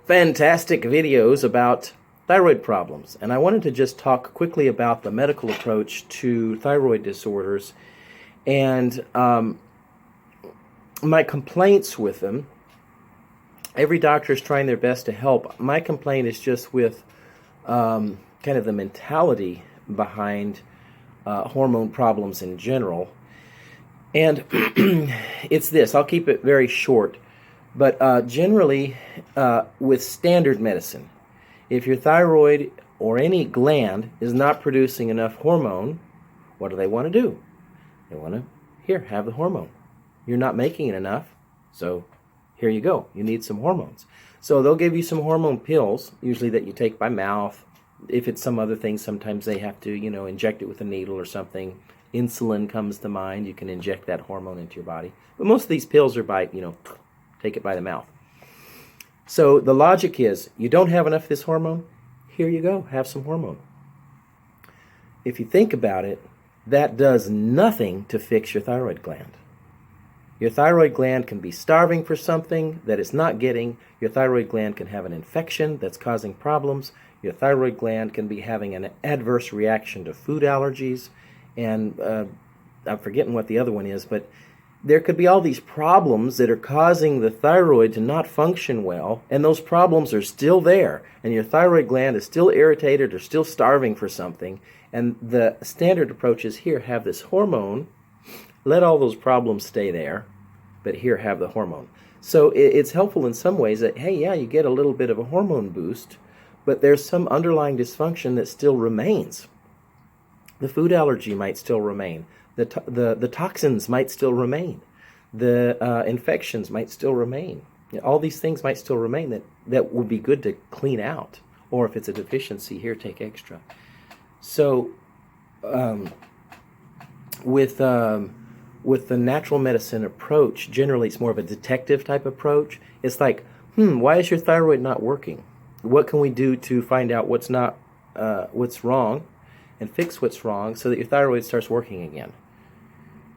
fantastic videos about thyroid problems, and I wanted to just talk quickly about the medical approach to thyroid disorders and my complaints with them. Every doctor is trying their best to help. My complaint is just with kind of the mentality behind hormone problems in general. And it's this. I'll keep it very short. But generally, with standard medicine, if your thyroid or any gland is not producing enough hormone, what do they want to do? They want to, here, have the hormone. You're not making it enough, so here you go. You need some hormones. So they'll give you some hormone pills, usually that you take by mouth. If it's some other thing, sometimes they have to, inject it with a needle or something. Insulin comes to mind. You can inject that hormone into your body. But most of these pills are by, take it by the mouth. So the logic is, you don't have enough of this hormone, here you go, have some hormone. If you think about it, that does nothing to fix your thyroid gland. Your thyroid gland can be starving for something that it's not getting. Your thyroid gland can have an infection that's causing problems. Your thyroid gland can be having an adverse reaction to food allergies. And I'm forgetting what the other one is, but there could be all these problems that are causing the thyroid to not function well, and those problems are still there, and your thyroid gland is still irritated or still starving for something. And the standard approach is, here, have this hormone, let all those problems stay there, but here, have the hormone. So it's helpful in some ways that, hey, yeah, you get a little bit of a hormone boost, but there's some underlying dysfunction that still remains. The food allergy might still remain. The toxins might still remain. The infections might still remain. All these things might still remain that would be good to clean out. Or if it's a deficiency, here, take extra. So with the natural medicine approach, generally it's more of a detective type approach. It's like, why is your thyroid not working? What can we do to find out what's wrong and fix what's wrong so that your thyroid starts working again?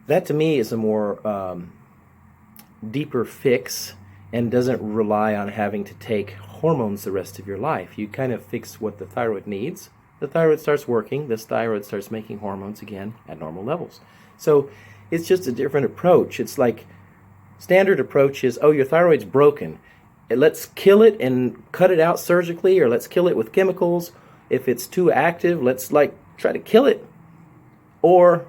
That to me is a more deeper fix and doesn't rely on having to take hormones the rest of your life. You kind of fix what the thyroid needs. The thyroid starts working. The thyroid starts making hormones again at normal levels. So it's just a different approach. It's like standard approach is, oh, your thyroid's broken. Let's kill it and cut it out surgically, or let's kill it with chemicals. If it's too active, let's try to kill it. Or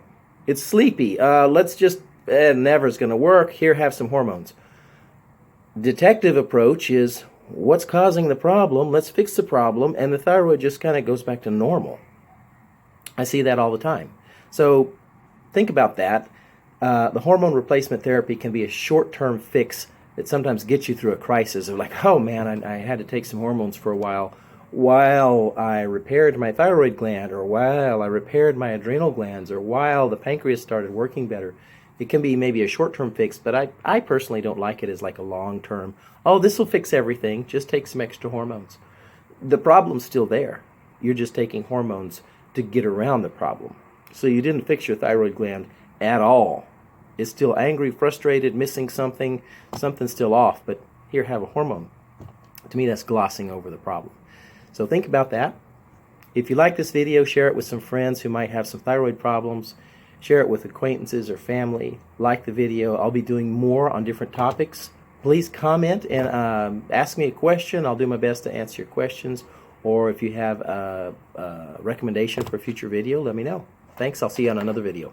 it's sleepy. Let's just, never's going to work. Here, have some hormones. Detective approach is, what's causing the problem? Let's fix the problem, and the thyroid just kind of goes back to normal. I see that all the time. So think about that. The hormone replacement therapy can be a short-term fix that sometimes gets you through a crisis of like, oh man, I had to take some hormones for a while I repaired my thyroid gland, or while I repaired my adrenal glands, or while the pancreas started working better. It can be maybe a short-term fix, but I personally don't like it as like a long-term, oh, this will fix everything, just take some extra hormones. The problem's still there. You're just taking hormones to get around the problem. So you didn't fix your thyroid gland at all. It's still angry, frustrated, missing something, something's still off, but here, have a hormone. To me, that's glossing over the problem. So think about that. If you like this video, share it with some friends who might have some thyroid problems. Share it with acquaintances or family. Like the video. I'll be doing more on different topics. Please comment and ask me a question. I'll do my best to answer your questions. Or if you have a recommendation for a future video, let me know. Thanks. I'll see you on another video.